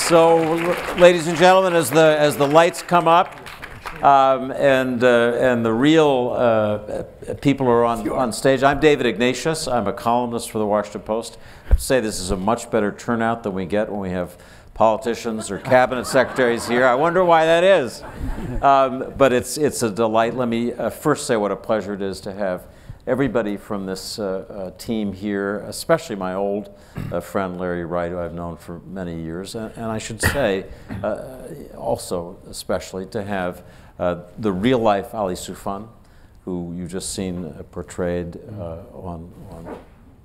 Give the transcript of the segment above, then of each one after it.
So, ladies and gentlemen, as the lights come up and the real people are on stage, I'm David Ignatius. I'm a columnist for the Washington Post. I have to say this is a much better turnout than we get when we have politicians or cabinet secretaries here. I wonder why that is. But it's a delight. Let me first say what a pleasure it is to have everybody from this team here, especially my old friend Larry Wright, who I've known for many years, and I should say also especially to have the real-life Ali Soufan, who you've just seen portrayed on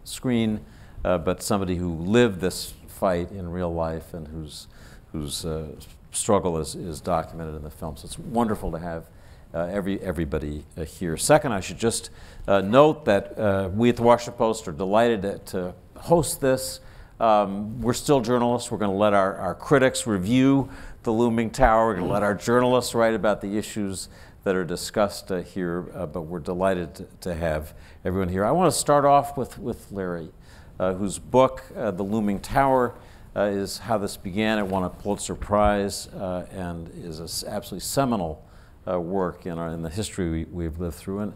screen, but somebody who lived this fight in real life and whose struggle is documented in the film. So it's wonderful to have everybody here. Second, I should just note that we at the Washington Post are delighted to host this. We're still journalists. We're going to let our critics review the Looming Tower. We're going to let our journalists write about the issues that are discussed here, but we're delighted to have everyone here. I want to start off with Larry, whose book, The Looming Tower, is how this began. It won a Pulitzer Prize and is an absolutely seminal work in the history we've lived through. And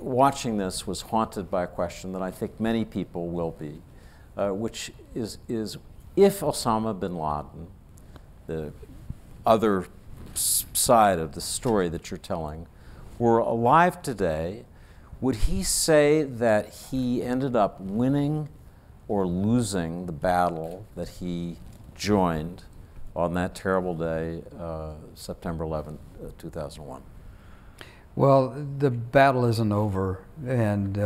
watching this, was haunted by a question that I think many people will be, which is if Osama bin Laden, the other side of the story that you're telling, were alive today, would he say that he ended up winning or losing the battle that he joined on that terrible day, September 11, 2001? Well, the battle isn't over, and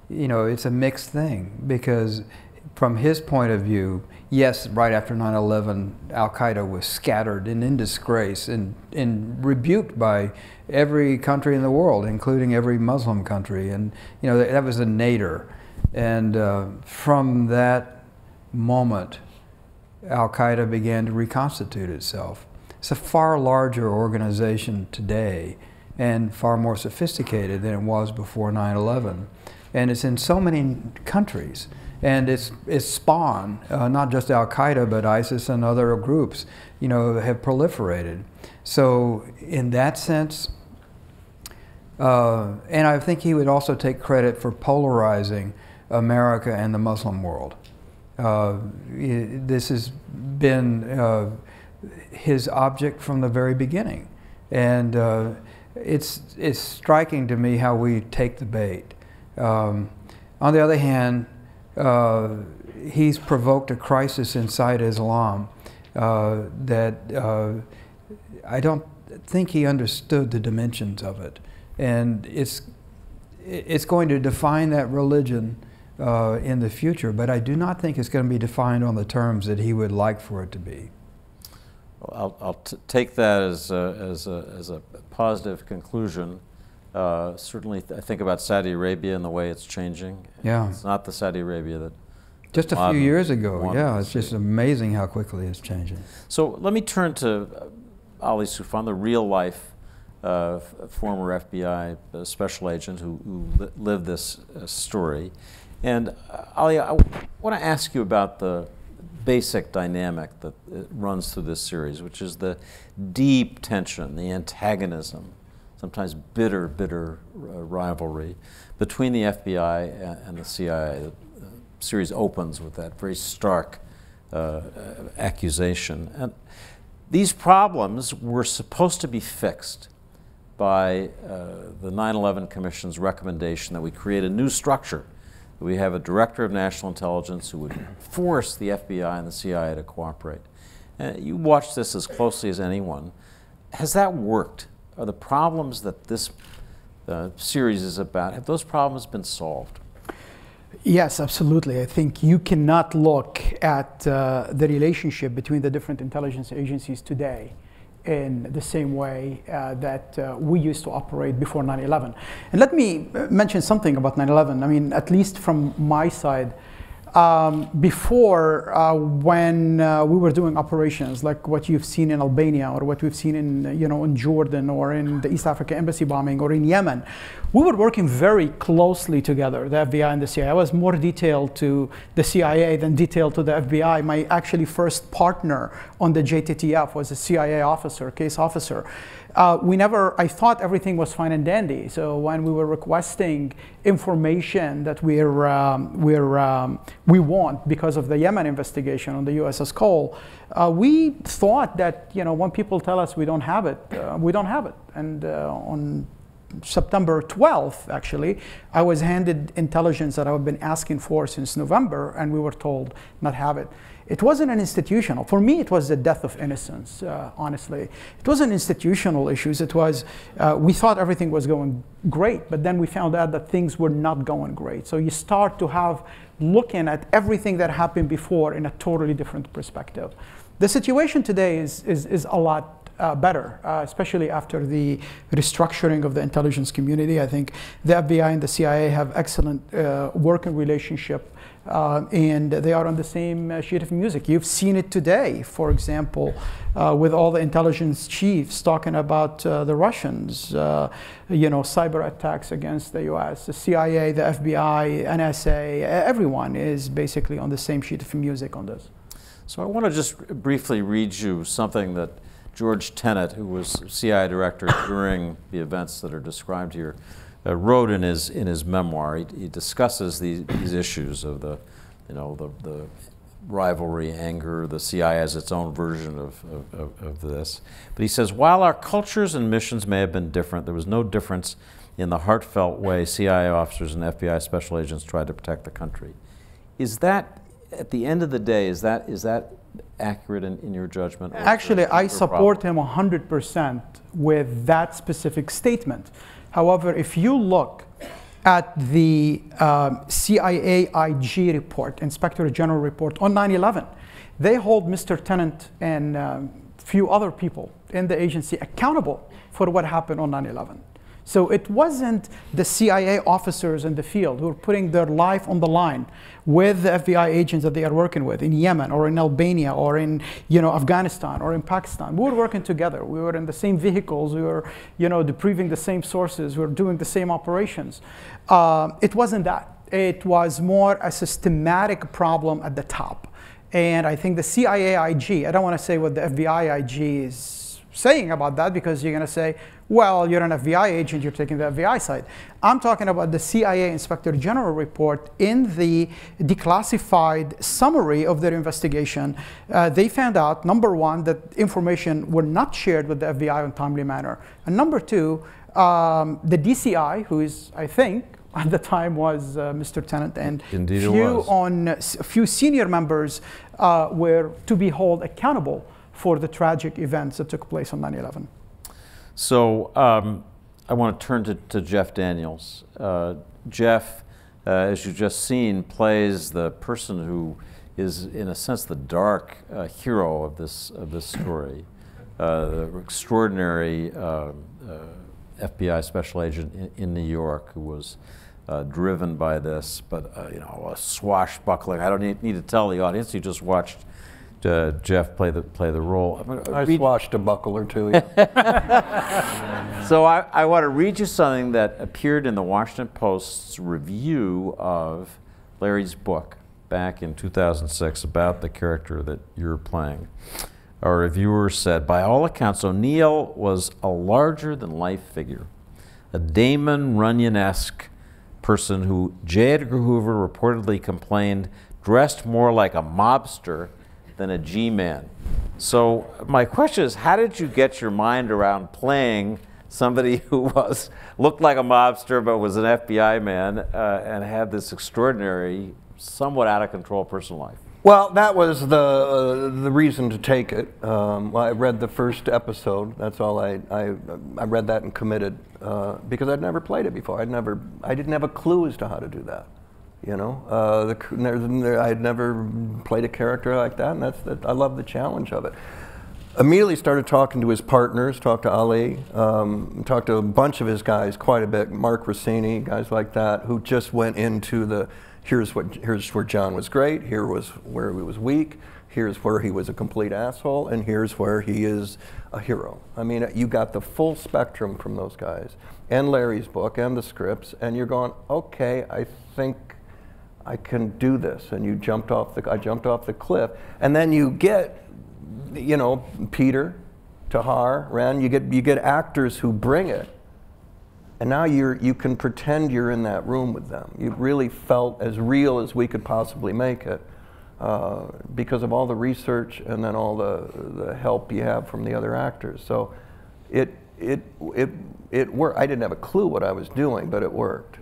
you know, it's a mixed thing, because from his point of view, yes, right after 9/11, Al-Qaeda was scattered and in disgrace and rebuked by every country in the world, including every Muslim country, and you know, that was a nadir. And from that moment, Al-Qaeda began to reconstitute itself. It's a far larger organization today and far more sophisticated than it was before 9/11. And it's in so many countries. And it's spawned, not just Al-Qaeda, but ISIS and other groups, you know, have proliferated. So in that sense, and I think he would also take credit for polarizing America and the Muslim world. This has been his object from the very beginning. And it's striking to me how we take the bait. On the other hand, he's provoked a crisis inside Islam that I don't think he understood the dimensions of it. And it's going to define that religion in the future, but I do not think it's going to be defined on the terms that he would like for it to be. Well, I'll take that as a positive conclusion. Certainly, I think about Saudi Arabia and the way it's changing. Yeah. It's not the Saudi Arabia that just a few years ago. Yeah, it's just amazing how quickly it's changing. So let me turn to Ali Soufan, the real-life former FBI special agent who lived this story. And Ali, I want to ask you about the basic dynamic that runs through this series, which is the deep tension, the antagonism, sometimes bitter rivalry between the FBI and the CIA. The series opens with that very stark accusation. And these problems were supposed to be fixed by the 9/11 Commission's recommendation that we create a new structure. We have a director of national intelligence who would force the FBI and the CIA to cooperate. You watch this as closely as anyone. Has that worked? Are the problems that this series is about, have those problems been solved? Yes, absolutely. I think you cannot look at the relationship between the different intelligence agencies today in the same way that we used to operate before 9/11. And let me mention something about 9/11. I mean, at least from my side, before when we were doing operations like what you've seen in Albania or what we've seen in in Jordan or in the East Africa Embassy bombing or in Yemen, we were working very closely together, the FBI and the CIA. I was more detailed to the CIA than detailed to the FBI. My actually first partner on the JTTF was a CIA officer, case officer. I thought everything was fine and dandy. So when we were requesting information that we want because of the Yemen investigation on the USS Cole, we thought that when people tell us we don't have it, we don't have it. And on September 12th, actually, I was handed intelligence that I've been asking for since November, and we were told not have it. It wasn't an institutional. For me, it was the death of innocence, honestly. It wasn't institutional issues. It was, we thought everything was going great, but then we found out that things were not going great. So you start to have looking at everything that happened before in a totally different perspective. The situation today is a lot better, especially after the restructuring of the intelligence community. I think the FBI and the CIA have excellent working relationship, and they are on the same sheet of music. You've seen it today, for example, with all the intelligence chiefs talking about the Russians, cyber attacks against the US, the CIA, the FBI, NSA, everyone is basically on the same sheet of music on this. So I want to just briefly read you something that George Tenet, who was CIA director during the events that are described here, wrote in his memoir. He discusses these issues of the rivalry, anger. The CIA has its own version of this. But he says, while our cultures and missions may have been different, there was no difference in the heartfelt way CIA officers and FBI special agents tried to protect the country. Is that, at the end of the day, is that accurate in your judgment? Actually, I support him 100% with that specific statement. However, if you look at the CIA IG report, Inspector General report on 9/11, they hold Mr. Tenet and a few other people in the agency accountable for what happened on 9/11. So it wasn't the CIA officers in the field who were putting their life on the line with the FBI agents that they are working with in Yemen or in Albania or in Afghanistan or in Pakistan. We were working together. We were in the same vehicles. We were debriefing the same sources. We were doing the same operations. It wasn't that. It was more a systematic problem at the top. And I think the CIA IG, I don't want to say what the FBI IG is saying about that, because you're going to say, well, you're an FBI agent, you're taking the FBI side. I'm talking about the CIA Inspector General report. In the declassified summary of their investigation, they found out, number one, that information were not shared with the FBI in a timely manner. And number two, the DCI, who is, I think, at the time was Mr. Tenet, and a few senior members were to be held accountable for the tragic events that took place on 9/11. So I want to turn to Jeff Daniels. Jeff, as you've just seen, plays the person who is, in a sense, the dark hero of this story, the extraordinary FBI special agent in New York who was driven by this, but a swashbuckling. I don't need to tell the audience. You just watched Jeff play the role. I swashed a buckle or two. Yeah. So I want to read you something that appeared in the Washington Post's review of Larry's book back in 2006 about the character that you're playing. Our reviewer said, by all accounts, O'Neill was a larger-than-life figure, a Damon Runyon-esque person who J. Edgar Hoover reportedly complained dressed more like a mobster than a G-man. So my question is, how did you get your mind around playing somebody who looked like a mobster but was an FBI man and had this extraordinary, somewhat out-of-control personal life? Well, that was the reason to take it. Well, I read the first episode. That's all I read that and committed because I'd never played it before. I didn't have a clue as to how to do that. I'd never played a character like that, and I love the challenge of it. Immediately started talking to his partners, talked to Ali, talked to a bunch of his guys quite a bit, Mark Rossini, guys like that, who just went into the here's where John was great, here was where he was weak, here's where he was a complete asshole, and here's where he is a hero. I mean, you got the full spectrum from those guys, and Larry's book, and the scripts, and you're going, okay, I think I can do this. And I jumped off the cliff. And then you get, you know, Peter, Tahar, Wrenn, you get actors who bring it. And now you can pretend you're in that room with them. You really felt as real as we could possibly make it because of all the research and then all the help you have from the other actors. So it worked. I didn't have a clue what I was doing, but it worked.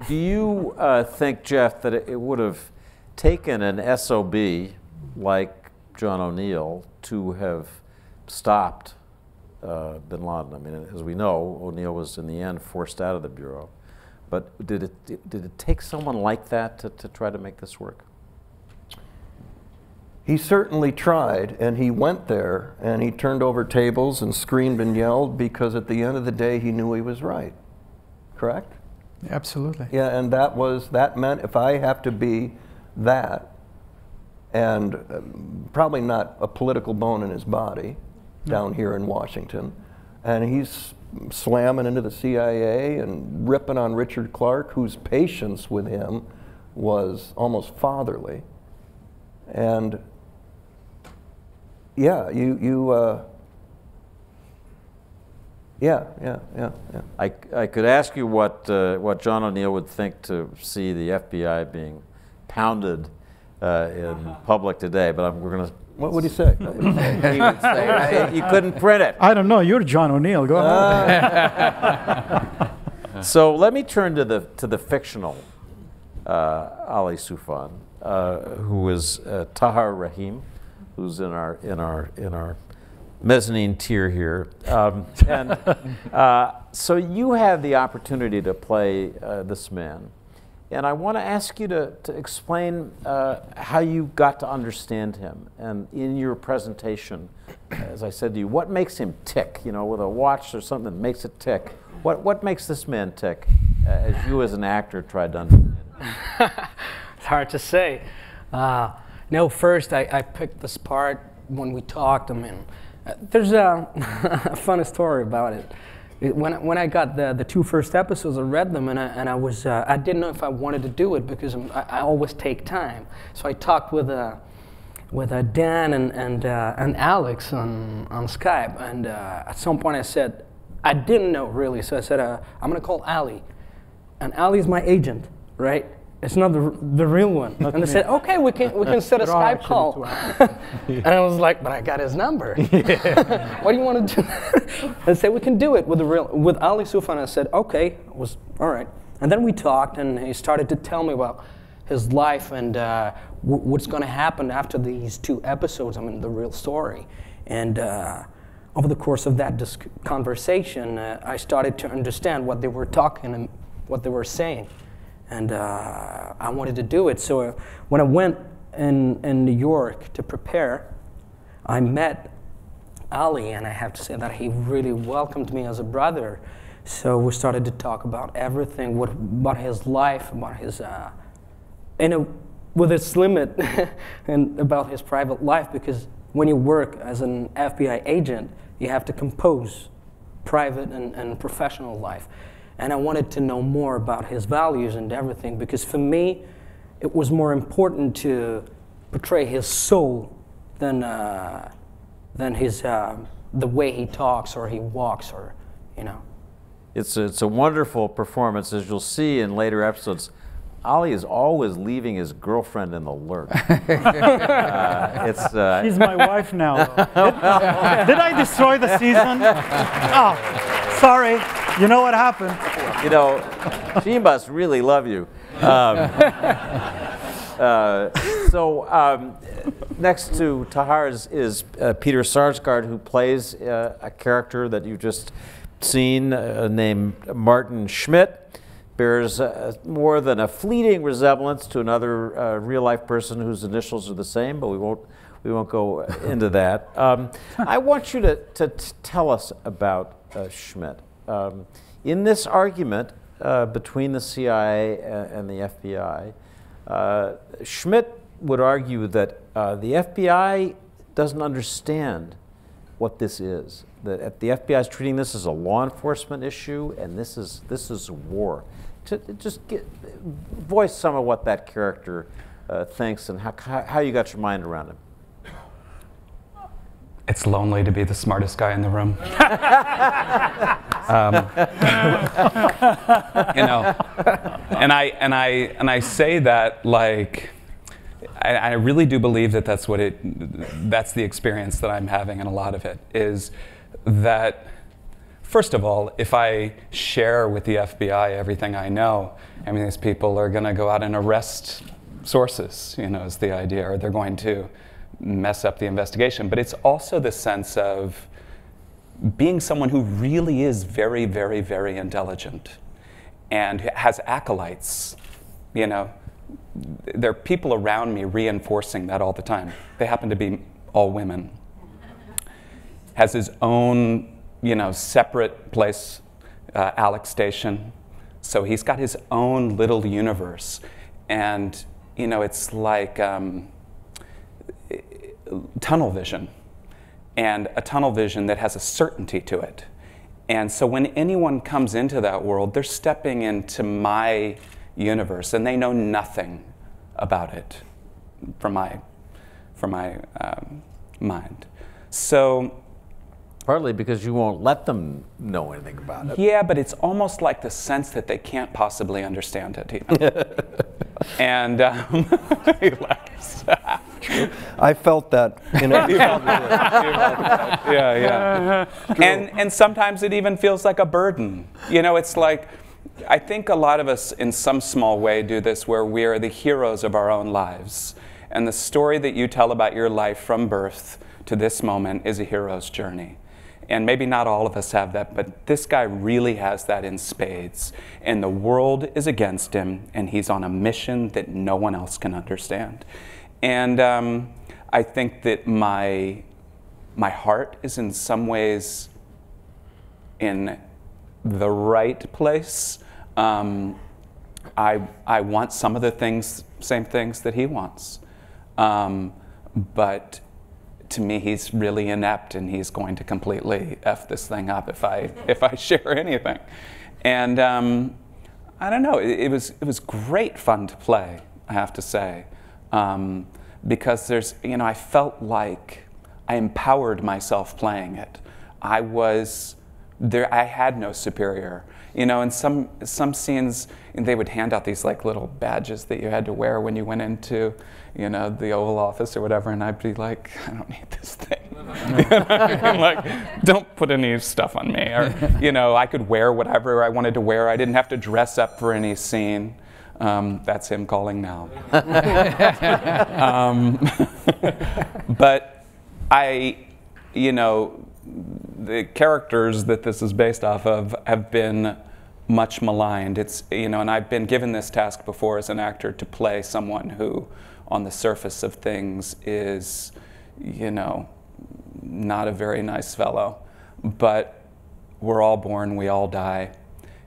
Do you think, Jeff, that it would have taken an SOB like John O'Neill to have stopped bin Laden? I mean, as we know, O'Neill was in the end forced out of the Bureau. But did it take someone like that to try to make this work? He certainly tried, and he went there, and he turned over tables and screamed and yelled because at the end of the day, he knew he was right. Correct? Absolutely. Yeah, and that meant if I have to be that, and probably not a political bone in his body down here in Washington, and he's slamming into the CIA and ripping on Richard Clarke, whose patience with him was almost fatherly. And yeah, yeah. I could ask you what John O'Neill would think to see the FBI being pounded in public today, but we're going to. What would he say? He would say, you couldn't print it. I don't know. You're John O'Neill. Go ahead. So let me turn to the fictional Ali Soufan, who is Tahar Rahim, who's in our mezzanine tier here. So you had the opportunity to play this man. And I want to ask you to explain how you got to understand him. And in your presentation, as I said to you, what makes him tick? You know, with a watch or something that makes it tick. What makes this man tick, as you as an actor tried to understand him? It's hard to say. No, first I picked this part when we talked. I mean, there's a funny story about it. When I got the two first episodes, I read them and I didn't know if I wanted to do it because I always take time. So I talked with Dan and Alex on Skype, and at some point I said I didn't know really. So I said I'm gonna call Ali, and Ali's my agent, right? It's not the real one. And they said, okay, we can set a Skype call. And I was like, but I got his number. What do you want to do? And they said, we can do it with Ali Soufan. I said, okay, all right. And then we talked, and he started to tell me about his life and what's going to happen after these two episodes. I mean, the real story. And over the course of that conversation, I started to understand what they were talking and what they were saying. And I wanted to do it. So when I went in New York to prepare, I met Ali, and I have to say that he really welcomed me as a brother. So we started to talk about everything, about his life, about his, with its limit, and about his private life, because when you work as an FBI agent, you have to compose private and professional life. And I wanted to know more about his values and everything, because for me, it was more important to portray his soul than his the way he talks or he walks, or you know. It's a wonderful performance, as you'll see in later episodes. Ali is always leaving his girlfriend in the lurch. She's my wife now. Did I destroy the season? Oh, sorry. You know what happened? You know, she must really love you. Next to Tahar is Peter Sarsgaard, who plays a character that you've just seen named Martin Schmidt. Bears more than a fleeting resemblance to another real-life person whose initials are the same, but we won't go into that. I want you to tell us about Schmidt. In this argument between the CIA and the FBI, Schmidt would argue that the FBI doesn't understand what this is. That the FBI is treating this as a law enforcement issue, and this is war. To just voice some of what that character thinks and how you got your mind around him. It's lonely to be the smartest guy in the room. You know, and I say that like, I really do believe that that's the experience that I'm having, and a lot of it is that, first of all, if I share with the FBI everything I know, I mean, these people are going to go out and arrest sources, you know, is the idea, or they're going to mess up the investigation. But it's also the sense of being someone who really is very, very, very intelligent and has acolytes, you know. There are people around me reinforcing that all the time. They happen to be all women. Has his own, you know, separate place, Alex Station. So he's got his own little universe. And, you know, it's like tunnel vision. And a tunnel vision that has a certainty to it. And so when anyone comes into that world, they're stepping into my universe, and they know nothing about it from my mind. So partly because you won't let them know anything about it. Yeah, but it's almost like the sense that they can't possibly understand it even. And he laughs. I felt that. You know, Yeah. And sometimes it even feels like a burden. You know, it's like, I think a lot of us in some small way do this, where we are the heroes of our own lives. And the story that you tell about your life from birth to this moment is a hero's journey. And maybe not all of us have that, but this guy really has that in spades. And the world is against him, and he's on a mission that no one else can understand. And I think that my heart is in some ways in the right place. I want some of the same things that he wants. But to me, he's really inept, and he's going to completely F this thing up if I share anything. And I don't know, it was great fun to play, I have to say. Because there's, you know, I felt like I empowered myself playing it. I had no superior. You know, in some scenes, they would hand out these like little badges that you had to wear when you went into, you know, the Oval Office or whatever, and I'd be like, I don't need this thing. Like, don't put any stuff on me. Or, you know, I could wear whatever I wanted to wear. I didn't have to dress up for any scene. That's him calling now. But you know, the characters that this is based off of have been much maligned. It's, you know, and I've been given this task before as an actor to play someone who, on the surface of things, is, you know, not a very nice fellow. But we're all born, we all die.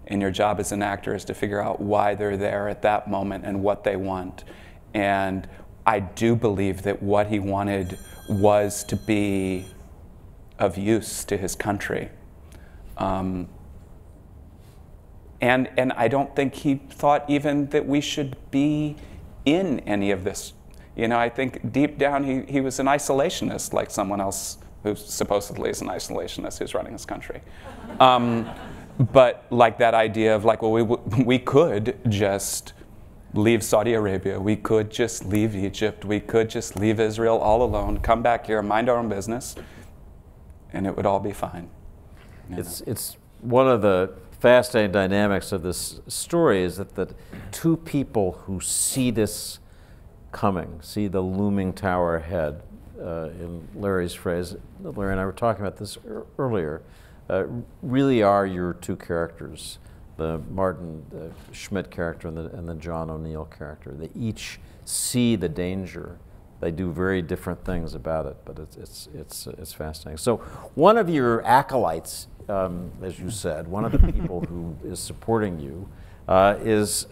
And your job as an actor is to figure out why they're there at that moment and what they want. And I do believe that what he wanted was to be of use to his country. And I don't think he thought even that we should be in any of this. You know, I think deep down he was an isolationist, like someone else who supposedly is an isolationist who's running his country. But like that idea of like, well, we could just leave Saudi Arabia, we could just leave Egypt, we could just leave Israel all alone, come back here, mind our own business, and it would all be fine. It's one of the fascinating dynamics of this story is that the two people who see this coming, see the looming tower ahead, in Larry's phrase, Larry and I were talking about this earlier, really are your two characters, the Martin Schmidt character and the John O'Neill character. They each see the danger they do very different things about it, but it's fascinating. So one of your acolytes, as you said, one of the people who is supporting you is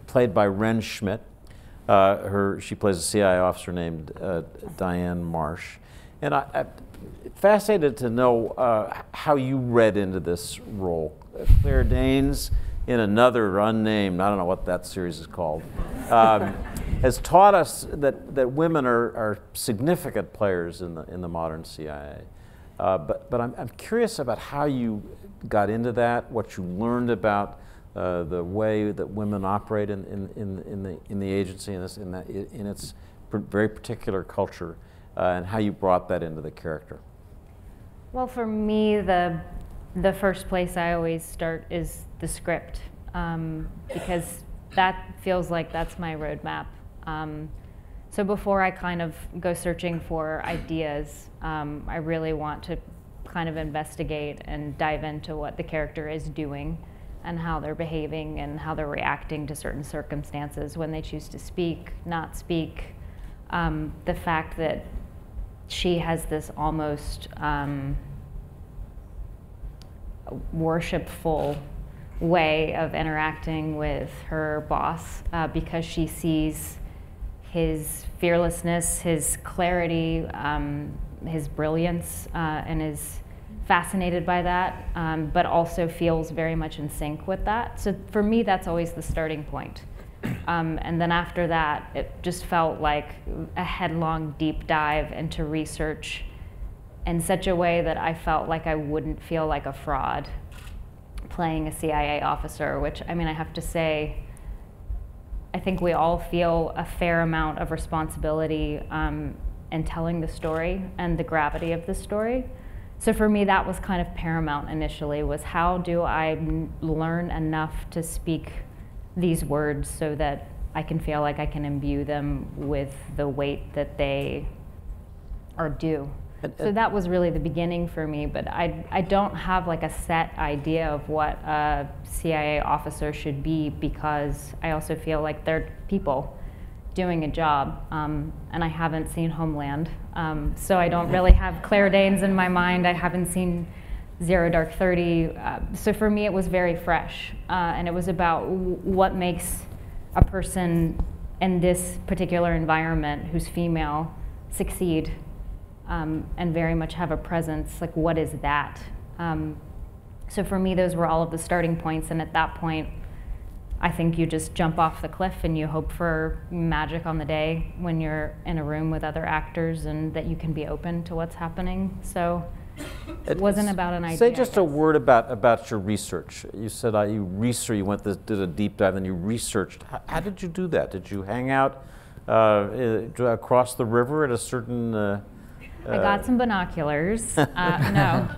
played by Wrenn Schmidt. She plays a CIA officer named Diane Marsh. And I'm fascinated to know how you read into this role. Claire Danes, in another unnamed, I don't know what that series is called, has taught us that women are significant players in the modern CIA. But I'm curious about how you got into that, what you learned about the way that women operate in the agency, in its very particular culture, and how you brought that into the character. Well, for me, the first place I always start is the script, because that feels like that's my roadmap. So before I kind of go searching for ideas, I really want to kind of investigate and dive into what the character is doing and how they're behaving and how they're reacting to certain circumstances when they choose to speak, not speak. The fact that she has this almost worshipful way of interacting with her boss because she sees his fearlessness, his clarity, his brilliance, and is fascinated by that, but also feels very much in sync with that. So for me, that's always the starting point. And then after that, it just felt like a headlong deep dive into research in such a way that I felt like I wouldn't feel like a fraud playing a CIA officer, which, I mean, I have to say, I think we all feel a fair amount of responsibility in telling the story and the gravity of the story. So for me, that was kind of paramount initially, was how do I learn enough to speak these words so that I can feel like I can imbue them with the weight that they are due. So that was really the beginning for me, but I don't have like a set idea of what a CIA officer should be, because I also feel like they're people doing a job, and I haven't seen Homeland, so I don't really have Claire Danes in my mind. I haven't seen Zero Dark 30, so for me it was very fresh, and it was about what makes a person in this particular environment who's female succeed. And very much have a presence, like what is that? So for me, those were all of the starting points, and at that point, I think you just jump off the cliff and you hope for magic on the day when you're in a room with other actors and that you can be open to what's happening. So it wasn't about an idea. Say just a word about your research. You said you did a deep dive, and you researched. How did you do that? Did you hang out across the river at a certain... I got some binoculars. No.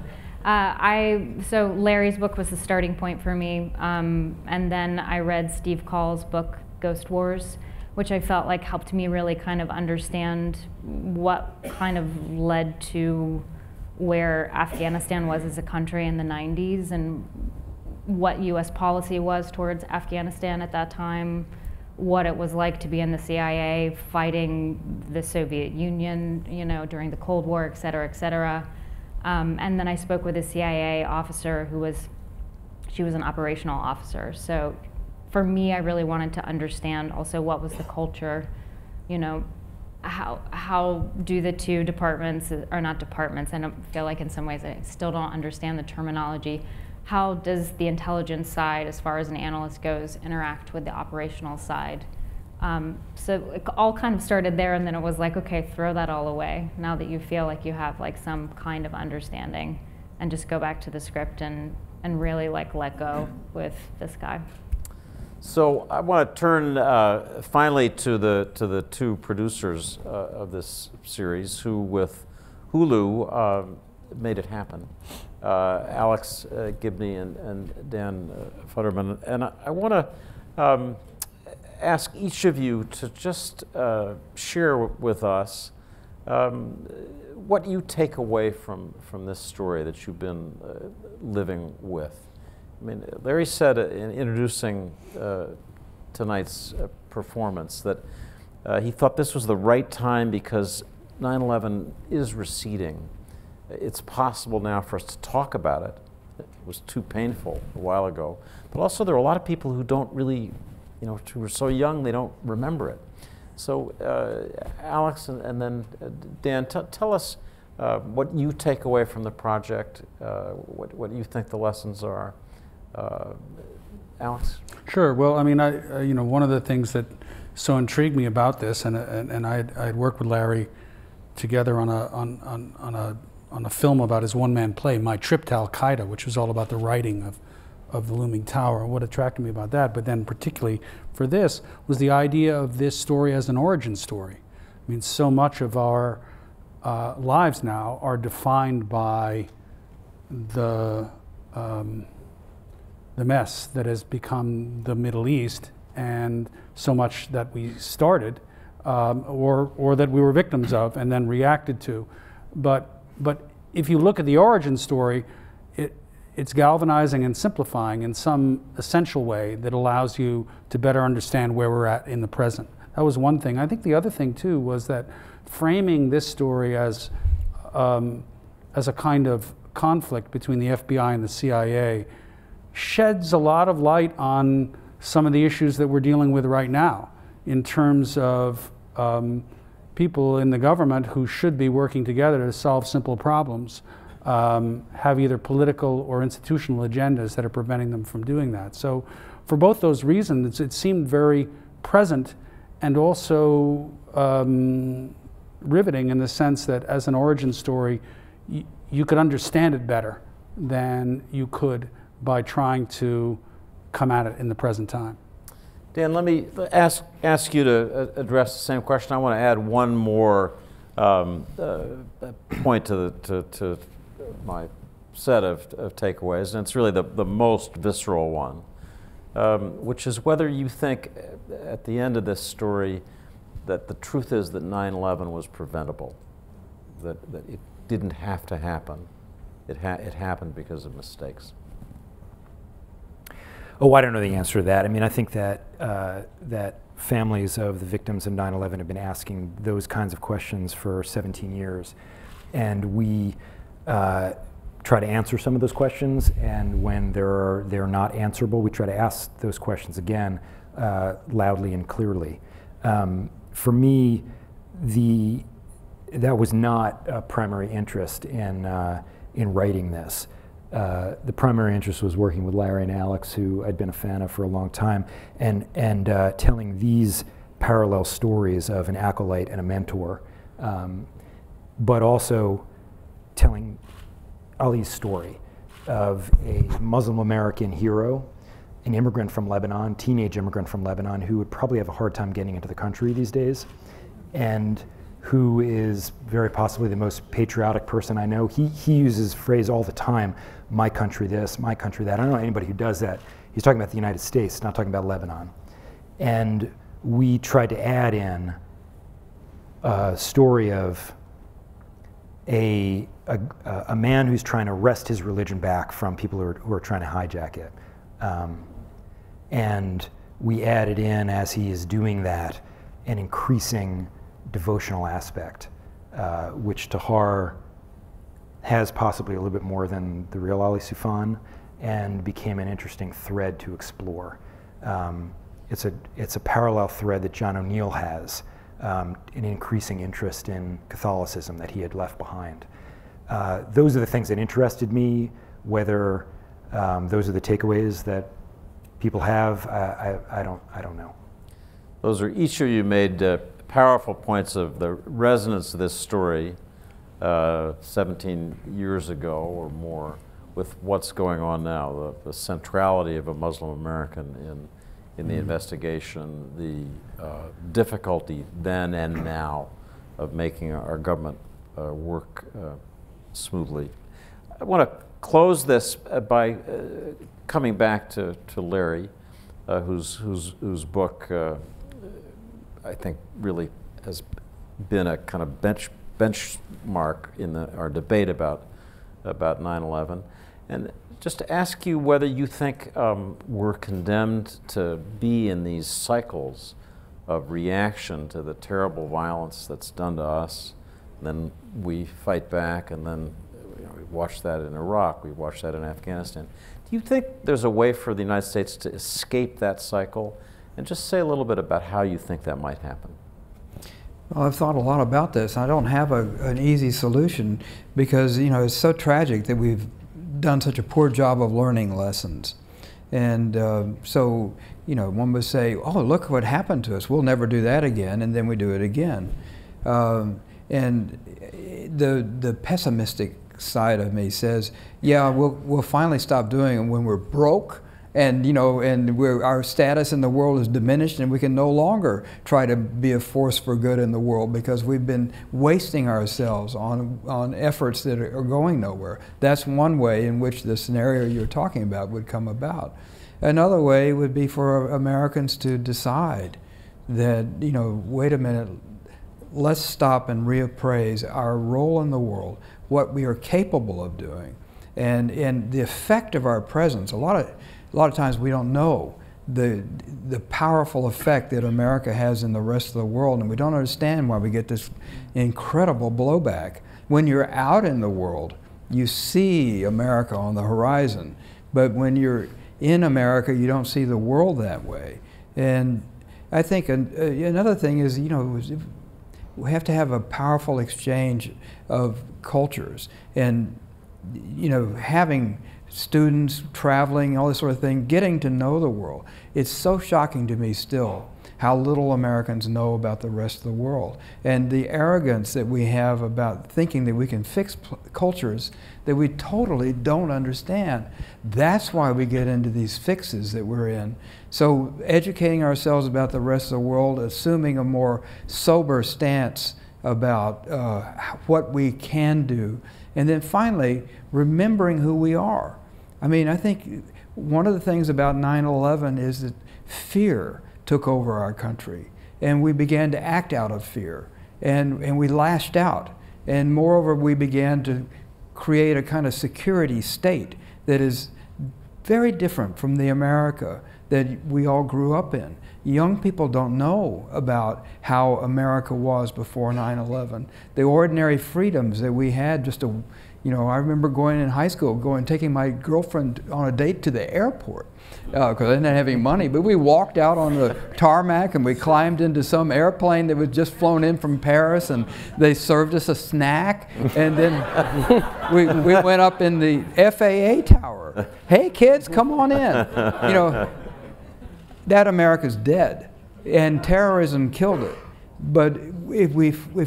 So Larry's book was the starting point for me. And then I read Steve Call's book, Ghost Wars, which I felt like helped me really kind of understand what kind of led to where Afghanistan was as a country in the 90s and what US policy was towards Afghanistan at that time, what it was like to be in the CIA fighting the Soviet Union, you know, during the Cold War, et cetera, et cetera. And then I spoke with a CIA officer she was an operational officer. So for me, I really wanted to understand also what was the culture, you know, how do the two departments, or not departments, I don't feel like in some ways I still don't understand the terminology. How does the intelligence side, as far as an analyst goes, interact with the operational side? So it all kind of started there, and then it was like, okay, throw that all away now that you feel like you have like some kind of understanding, and just go back to the script and really like let go with this guy. So I want to turn finally to the two producers of this series, who with Hulu made it happen. Alex Gibney and Dan Futterman. And I want to ask each of you to just share with us what you take away from this story that you've been living with. I mean, Larry said in introducing tonight's performance that He thought this was the right time because 9/11 is receding. It's possible now for us to talk about it. It was too painful a while ago. But also there are a lot of people who don't really, who are so young they don't remember it. So Alex and then Dan, tell us what you take away from the project, what you think the lessons are. Alex? Sure. Well, I mean, one of the things that so intrigued me about this, and I'd worked with Larry together on a film about his one-man play, My Trip to Al-Qaeda, which was all about the writing of the Looming Tower. What attracted me about that, but then particularly for this, was the idea of this story as an origin story. I mean, so much of our lives now are defined by the mess that has become the Middle East, and so much that we started or that we were victims of and then reacted to. But if you look at the origin story, it's galvanizing and simplifying in some essential way that allows you to better understand where we're at in the present. That was one thing. I think the other thing too was that framing this story as a kind of conflict between the FBI and the CIA sheds a lot of light on some of the issues that we're dealing with right now in terms of people in the government who should be working together to solve simple problems have either political or institutional agendas that are preventing them from doing that. So for both those reasons, it seemed very present and also riveting in the sense that as an origin story, you could understand it better than you could by trying to come at it in the present time. Dan, let me ask you to address the same question. I want to add one more point to my set of takeaways, and it's really the most visceral one, which is whether you think at the end of this story that the truth is that 9/11 was preventable, that it didn't have to happen. It happened because of mistakes. Oh, I don't know the answer to that. I mean, I think that that families of the victims of 9/11 have been asking those kinds of questions for 17 years. And we try to answer some of those questions, and when they're not answerable, we try to ask those questions again, loudly and clearly. For me, that was not a primary interest in writing this. The primary interest was working with Larry and Alex, who I'd been a fan of for a long time, and telling these parallel stories of an acolyte and a mentor, but also telling Ali's story of a Muslim American hero, an immigrant from Lebanon, teenage immigrant from Lebanon, who would probably have a hard time getting into the country these days, and who is very possibly the most patriotic person I know. He uses the phrase all the time, my country this, my country that. I don't know anybody who does that. He's talking about the United States, not talking about Lebanon. And we tried to add in a story of a man who's trying to wrest his religion back from people who are trying to hijack it. And we added in, as he is doing that, an increasing devotional aspect, which Tahar has possibly a little bit more than the real Ali Soufan, and became an interesting thread to explore. It's a parallel thread that John O'Neill has, an increasing interest in Catholicism that he had left behind. Those are the things that interested me. Whether those are the takeaways that people have, I don't know. Those are, each of you made powerful points of the resonance of this story 17 years ago or more with what's going on now, the centrality of a Muslim American in the investigation, the difficulty then and now of making our government work smoothly. I want to close this by coming back to Larry, whose book I think really has been a kind of benchmark in our debate about 9/11, and just to ask you whether you think we're condemned to be in these cycles of reaction to the terrible violence that's done to us. And then we fight back, and then we watch that in Iraq, we watch that in Afghanistan. Do you think there's a way for the United States to escape that cycle? And just say a little bit about how you think that might happen. Well, I've thought a lot about this. I don't have an easy solution because, it's so tragic that we've done such a poor job of learning lessons. And so, one would say, oh, look what happened to us. We'll never do that again, and then we do it again. And the pessimistic side of me says, yeah, we'll finally stop doing it when we're broke, and our status in the world is diminished, and we can no longer try to be a force for good in the world because we've been wasting ourselves on efforts that are going nowhere. That's one way in which the scenario you're talking about would come about. Another way would be for Americans to decide that, wait a minute, let's stop and reappraise our role in the world, what we are capable of doing, and the effect of our presence. A lot of times we don't know the powerful effect that America has in the rest of the world, and we don't understand why we get this incredible blowback. When you're out in the world, you see America on the horizon, but when you're in America, you don't see the world that way. And I think another thing is, we have to have a powerful exchange of cultures, and having students traveling, all this sort of thing, getting to know the world. It's so shocking to me still how little Americans know about the rest of the world, and the arrogance that we have about thinking that we can fix cultures that we totally don't understand. That's why we get into these fixes that we're in. So educating ourselves about the rest of the world, assuming a more sober stance about what we can do, and then finally remembering who we are. I mean, I think one of the things about 9/11 is that fear took over our country, and we began to act out of fear, and we lashed out, and moreover we began to create a kind of security state that is very different from the America that we all grew up in. Young people don't know about how America was before 9/11. The ordinary freedoms that we had I remember going in high school, taking my girlfriend on a date to the airport because I didn't have any money, but we walked out on the tarmac and we climbed into some airplane that was just flown in from Paris, and they served us a snack, and then we went up in the FAA tower. Hey kids, come on in. That America's dead, and terrorism killed it. But if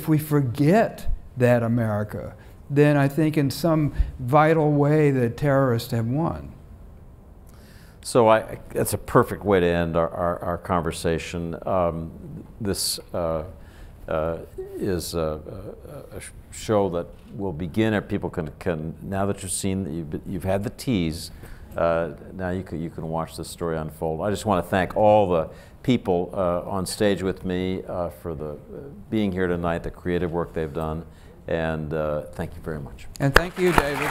we forget that America, then I think in some vital way the terrorists have won. So that's a perfect way to end our conversation. This is a show that will begin, people can now that you've seen, you've had the tease, now you can watch this story unfold. I just want to thank all the people on stage with me for being here tonight, the creative work they've done, and thank you very much. And thank you, David.